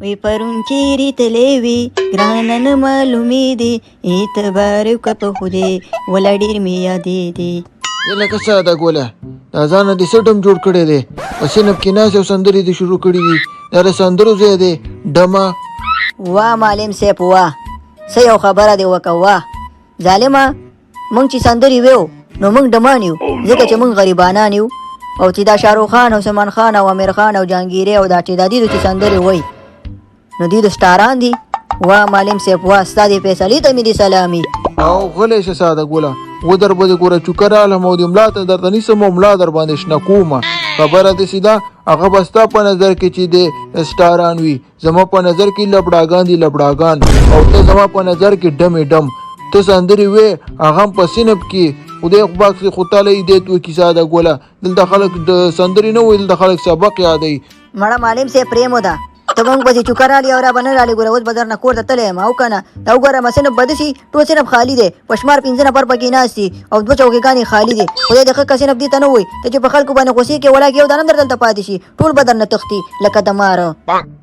وی پرون چیرې تلې وي ګرانه نه معلومې دي اعتبار وکړه په خدای وله ډېر مې یادې دي. لکه ساده ګوله دا ځانه دې څه ډم جوړ کړی دی په صنف کې ناست او سندرې دې شروع کړي دي دا د سندرو ځای دی ډمه. واه معلم صاحب واه څه یو خبره دې وکړه واه ظالمه موږ چې سندرې ویو نو موږ ډمان یو ځکه چې موږ غریبانان یو او چې دا شاهرخ خان او سلمان خان او امیر خان او جهانګیري او دا دې چې سندرې وایي نو دې د سټاران دي. واه معلم صاحب واه ستا دې فیصلې ته مې دي سلامي. او غلی شه ساده ګوله ودر به دې ګوره چوکه رالم او دې ملا ته درته نیسم او ملا در باندې شنه کومه خبره داسې ده هغه به ستا په نظر کې چې د سټاران وي زما په نظر کې لبډاګان دي لبډاګان او ته زما په نظر کې ډمې ډم ته سندرې وې هغه هم په صنف کې خدای خو خو تاله یې دې توکي ساده ګوله دلته خلک د سندرې نه وایي دلته خلک سبق یادوي. مړه معلم صاحب پرېمو ده ته موږ پسې چوکه رالي او را به نه رالي ګوره اوس به درنه کور ته تللی یم او که نه دا وګوره ما صنف بده شي ټول صنف خالي دی په شمار 5 نفر پکې ناست دي او 2 چوکیګانې خالي دي خدای د ښه که صنف دې ته نه وایي ته چې په خلکو باندې غوسې کې ولاکې یو دانه در دلته پاتې شي ټول به درنه تښتي لکه د ماره.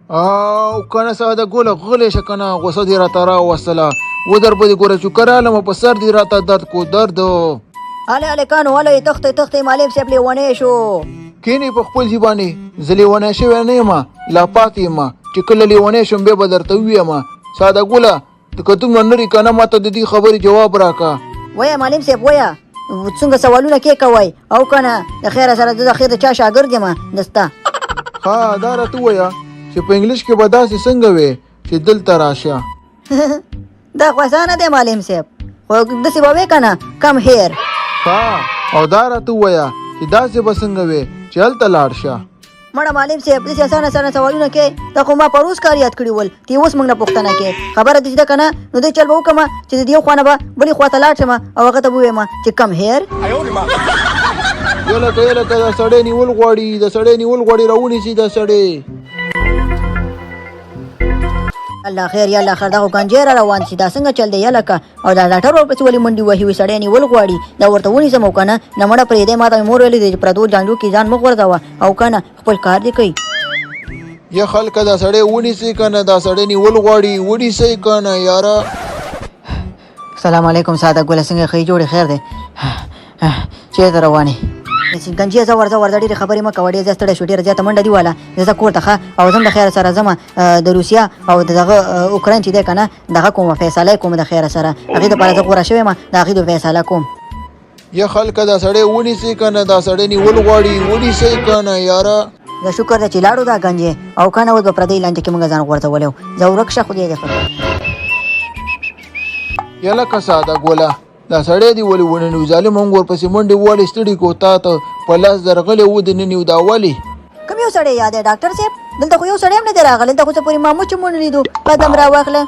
او که نه ساده ګوله غلی شه که نه غوسه دې راته راوستله ودر به دې ګوره چوکه رالم په سر دې راته درد کو درد هلې هلکانو هله یې تښتئ تښتئ معلم صاحب لیونی شو. کینې په خپل ځای باندې زه لیونی شوی نه یم لا پاتې یم چې کله لیونی شم بیا به درته ووایم ساده ګوله که دومره نري که نه ما ته د دې خبرې جواب راکړه. وایه معلم صاحب وایه څنګه سوالونه کې کوئ او که نه د خیره سره د خیر د چا شاګرد یم د ستا. ها دا راته ووایه چې په انګلیش کې به داسې څنګه وې چې دلته راشه. دا خو اسانه دی معلم صاحب خو داسې به وې که نه کم هیر. ها او دا راته ووایه چې داسې به څنګه وې چې هلته لاړ شه. مړه معلم صاحب داسې اسانه اسانه سوالونه کې دا خو ما پروس کار یاد کړي ول ته اوس موږ نه پوښتنه کې خبره دې ده که نه نو دې چل به وکړم چې د یو خوا نه به بلې خوا ته لاړ شم او هغه ته به ووایم چې کم هیر. یلکه دا سړی نیول غواړي د سړی نیول غواړي راونیسي دا سړی. الله خیر یا الله خیر دا خو ګنجی را روان شي دا څنګه چل دی یلکه او دا ډاکټر ورپسې ولې منډې وهي وي سړی نیول غواړي دا ورته ونیسم او که نه نه مړه پرېږدی ما ته مې مور ویلې دی چې پردو جانجو کې ځان مه غورځوه او که نه خپل کار دې کوي. یا خلکه دا سړی ونیسئ که نه دا سړی نیول غواړي ونیسئ که نه یاره. سلام علیکم ساده ګله څنګه ښې جوړې خیر دی چېرته روانې ګنجي زه ورځه ډېرې خبرې مه کوه ډېر زیات ستړی شو ډېره زیاته منډه دي واله زه کور ته ښه او زه هم د خیره سره ځمه د روسیا او د دغه اوکراین چې دی که نه دغه کومه فیصله یې کوم د خیره سره هغې دپاره زه غوره شوی یم د هغې د فیصله کوم. یا خلکه دا سړی ونیسئ که نه دا سړی نیول غواړي ونیسئ که نه یاره. د شکر ده چې لاړو دا ګنجې او که نه اوس به پردۍ لانجه کې موږ ځان غورځولی و زه ورک شه خدای دې ښه. یلکه ساده ګوله دا سړی دې ولې ونه نیو ظالم هم ورپسې منډې ووالې ستړي کو تا ته په لاس درغلی و دې نه نیو دا ولې. کوم یو سړی یاد دی ډاکټر صاحب دلته خو یو سړی هم نه دی راغلی دلته خو څه پورې مامو چې مو نه لیدو قدم راواخله.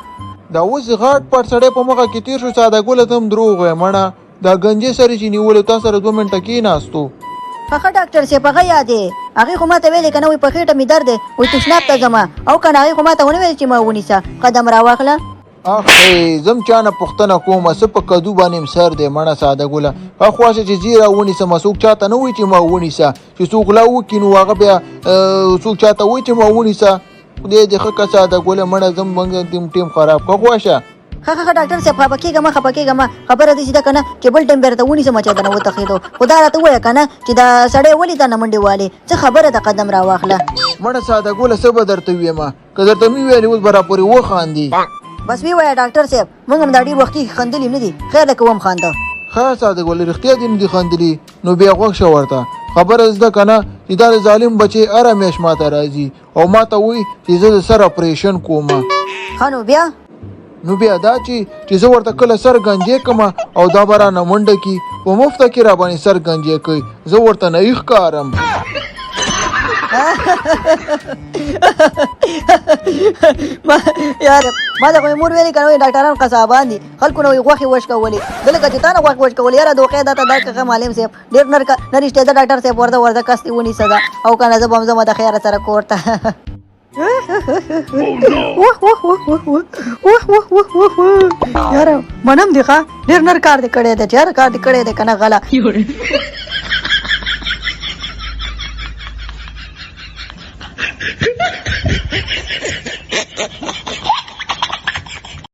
دا اوس غاټ پټ سړی په مخه کې تېر شو ساده ګوله ته هم دروغ وایې مړه دا ګنجې سړی چې نیولو تا سره 2 منټه کېناستو. ښه ډاکټر صاحب هغه یاد دی هغې خو ما ته ویلې که نه وایي په خېټه مې درد دی وایي تشناب ته ځمه او که نه هغې خو ما ته ونه ویل چې ما ونیسه قدم راواخله. اخی زم چا نه پوښتنه کومه څه په کدو باندې م سر دی مړه ساده ګوله ښه خواشه چې ځي را ونیسم څوک چاته نه وایي چې ما ونیسه چې څوک لا وکړي نو هغه بیا څوک چاته وایي چې ما ونیسه خدای دې ښه که ساده ګوله مړه زم موږ ټیم خراب که خواشه. ښه ډاکټر صاحب خفه کېږه مه خفه کېږه مه خبره داسې ده که نه چې بل ټایم بیا راته ونیسم چې دنه وتښتېدو خو دا راته ووایه که نه چې دا سړی ولې دا نه منډې والې څه خبره ده قدم راواخله. مړه ساده ګوله څه به درته ویمه که درته مې ویلې اوس به راپورې وخاندي. بس وی وایه ډاکټر صاحب موږ هم دا ډېر وختي خندلي نه دي خیر لکه وم خانده. ښه ساده ګوله رښتیا دې نه دي خندلي نو بیا غوږ شه ورته خبره زده که نه چې دا د ظالم بچی هره میاشت ما ته راځي او ما ته وایي چې زه د سر اپریشن کومه. ښه نو بیا دا چې زه ورته کله سر ګنجې کړم او دا به رانه منډه کي په مفته کې را باندې سر ګنجې کوي زه ورته نه ښکارم. یاره ما ته خو مې مور ویلې که نه وایي ډاکټران قصابان دي خلکو نه وایي غوښې وشکولې زه لکه چې تا نه غوښې وشکولې یاره دوقې دا ته دا که معلم صاحب ډېر نرشته ده ډاکټر صاحب ورځه کس دې ونیسه ده او که نه زه به هم ځمه د خیره سره کور ته. یاره منم دي ښه ډېر نر کار دې کړی دی چې هر کار دې کړی دی که نه غله